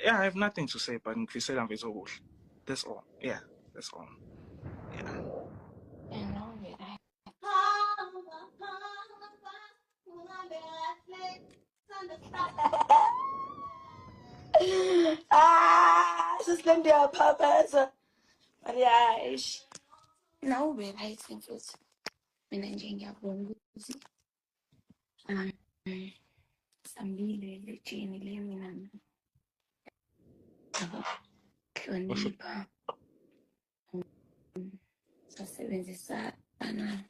yeah, I have nothing to say, but ngifisela mfethu okuhle. That's all. Yeah, that's all. Yeah. Sisilendi yaphaphaza. Maria, ish. Nawe right mfethu. Mina nje ngiyabonga ukuthi sambile lejini le mina hlonipha sasebenzisana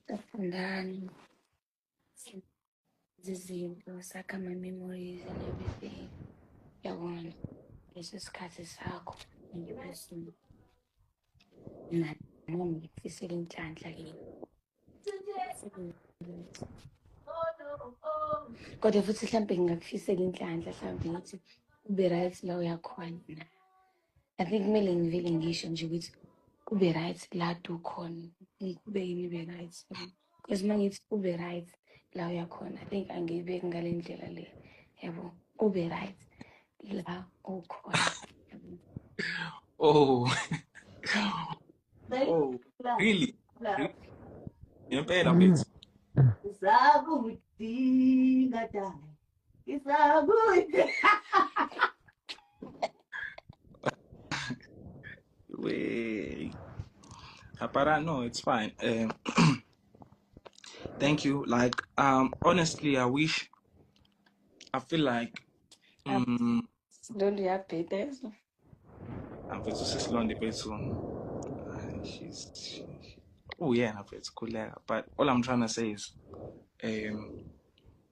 safundana izinto sakha ama-memories and everything yabona leso sikhathi sakho ngiphezulu nami ngikufisela inhlanhla kini kodwa futhi mhlampe ngingakufisela inhlanhla mhlampe ngithi ube right la uyakhona. I think kumele ngivele ngisho nje ukuthi ube right la ukhona kube yini ube right because uma ngithi ube right la uyakhona I think angiyibeki ngale ndlela le yabo ube right la ukhona. Oh. Oh, really? Impela mfethu. Isabudinga dai. Isabudinga. Wait. But no, it's fine. Thank you. Like, honestly, I feel like, Don't you have papers? I'm going to say Lonely Betsu. Oh yeah, it's cool. But all I'm trying to say is,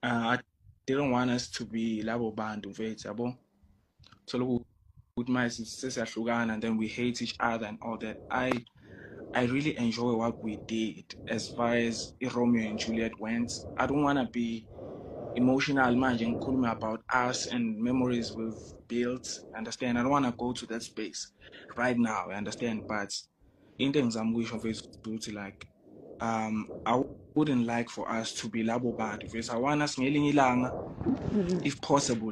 I didn't want us to be labo band of it, abo. So with my sister and then we hate each other and all that. I really enjoy what we did as far as Romeo and Juliet went. I don't want to be emotional man and call me about us and memories we've built. Understand? I don't want to go to that space right now. I understand, but in things I'm wishing for is like I wouldn't like for us to be labo bad because I want us if possible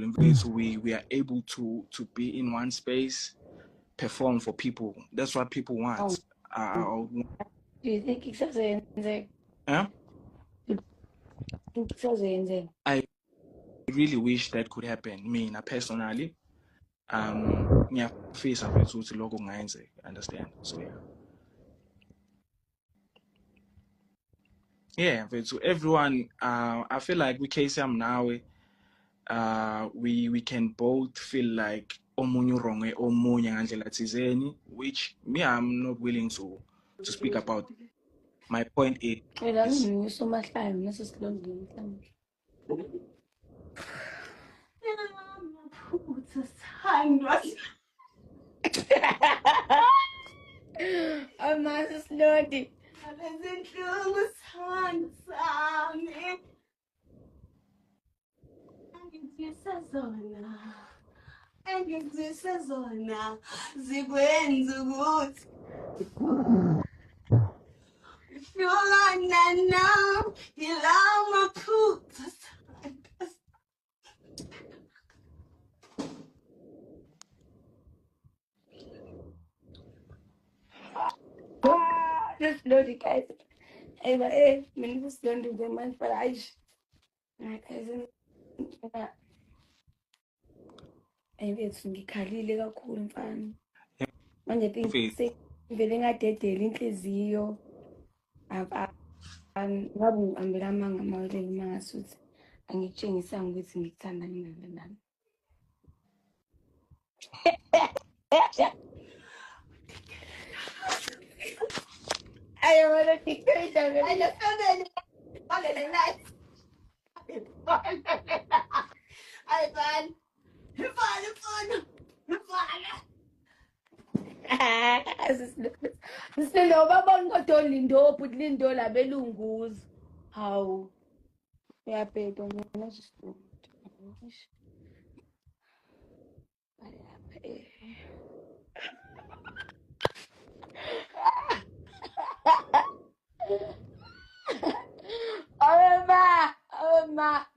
we are able to be in one space, perform for people. That's what people want. Do you think it's Huh? I really wish that could happen. Me personally, ngiyafisa mfethu ukuthi lokho kungayenzeka. Understand? So yeah, to everyone, I feel like we KCM now, we can both feel like omunye wrong omunye ngandlela thizeni, which me I'm not willing to speak about. My point is so much time. This is long. I'm not slowly. Engizisa zona zikwenza ukuthi Yolanda now ilama phutha Just slowly guys. Hey, many was don't do them man for Aish. My cousin it's ngikhalile kakhulu mfana. Manje think vele ngadedela inhliziyo. Ngabe ngiambelamanga amawele mangasuthi angitshengisanga ukuthi ngikuthanda ngingakanani. I want to take it down. I just feel it. On the night. I fun. Silo baba ngodwa lindo put lindo la belunguzo. Hawu. Uyabheka mina sisifundo.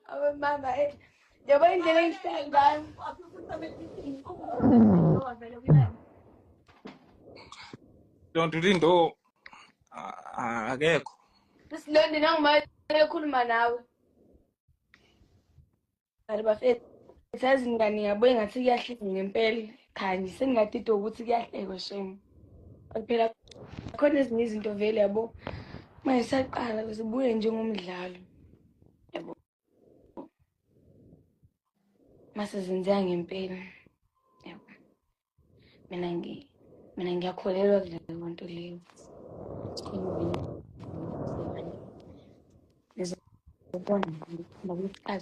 Oh mama, yabo indlela engihlela ngayo. Don't do into akekho. Sisilonde nangimali ekhuluma nawe. Kanti bafethu yazi ngani yabuye ngathi kuyahleka ngempela. Khanye sengingadida ukuthi kuyahlekwa shame. Phela khona ezinye izinto vele yabo. Manje saqala sibuye njengomdlalo. Yabo. Mase zenzeka ngempela. Yabo. Mina ngiyakholelwa kuleyo nto leyo.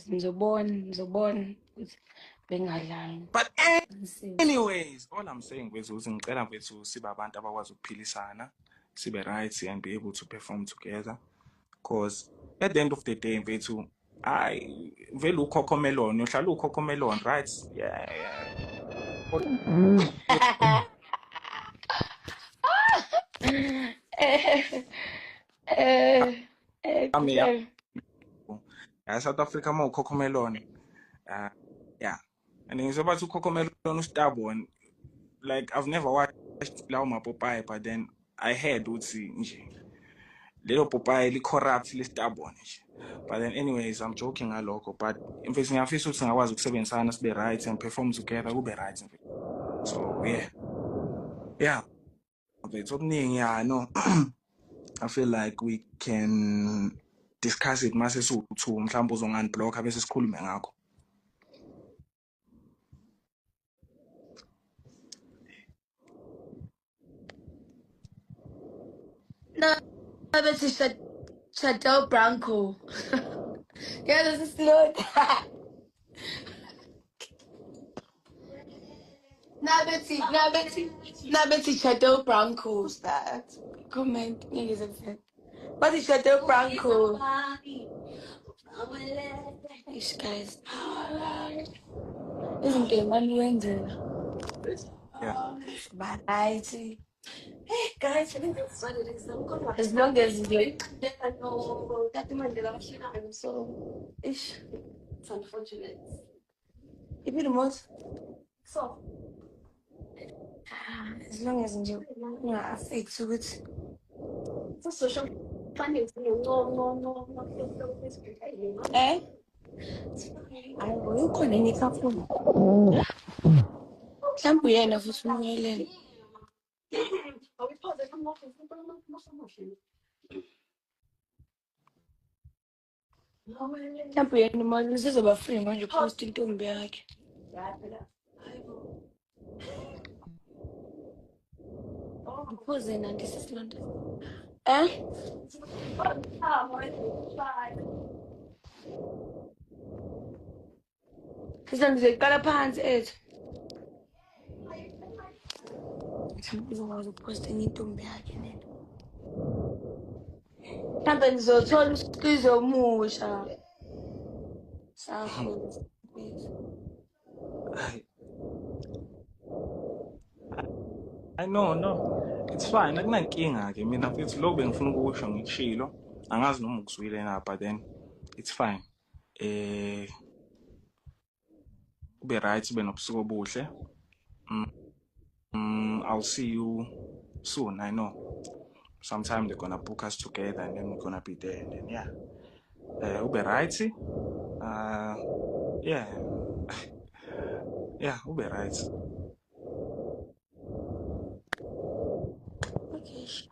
Ngizobona ukuthi bengadlali. But anyways, all I'm saying mfethu ukuthi ngicela mfethu sibe abantu abakwazi ukuphilisana, sibe right and be able to perform together. Because at the end of the day mfethu vele ukhokhomelon, uhlala ukhokhomelon, right? Yeah. South Africa mo ukhokhomelon. Yeah. And ngizoba to ukhokhomelon ustabon. Like I've never watched lawo mapopayi, but then I heard ukuthi nje lelo popayi li corrupt li stubborn nje. But then anyways, I'm joking ngalokho, but mfethu ngiyafisa ukuthi ngakwazi ukusebenzisana sibe right and perform together kube right. So yeah. Mfethu okuningi no. I feel like we can discuss it mase siwu-2 mhlawumbe uzongi-unblock bese sikhulume ngakho. No, bethi Shadow Branco. Yeah, this is slow. Nabethi Shadow Branco. Who's that? Comment. What is Shadow Branco? These guys. Isn't it one window? Yeah. Variety. Hey guys, I think that's what it is. As long as you So ish. it's unfortunate. If you most So as long as you affect to it. it's a social funding. No. Eh? I will connect phone. Mhlawumbe uyena futhi umyelele. Are we pausing? I'm not. Mhlawumbe uyena imali sizoba free manje post intombi yakhe. Pause nanti sisilonda. Sisilonda siqala phansi ethu. Uzokwazi ukuposta enye intombi yakhe nena. Mhlawumbe nizothola usizo omusha. Sakho. I know, no. It's fine. Akunankinga ke mina mfethu lo bengifuna ukusho ngikushilo. Angazi noma ukuzwile na, but then it's fine. Ube right, ube nobusuku obuhle. I'll see you soon. I know. Sometime they're gonna book us together and then we're gonna be there and then yeah. Ube right. Yeah. Yeah, ube right. Okay, sure.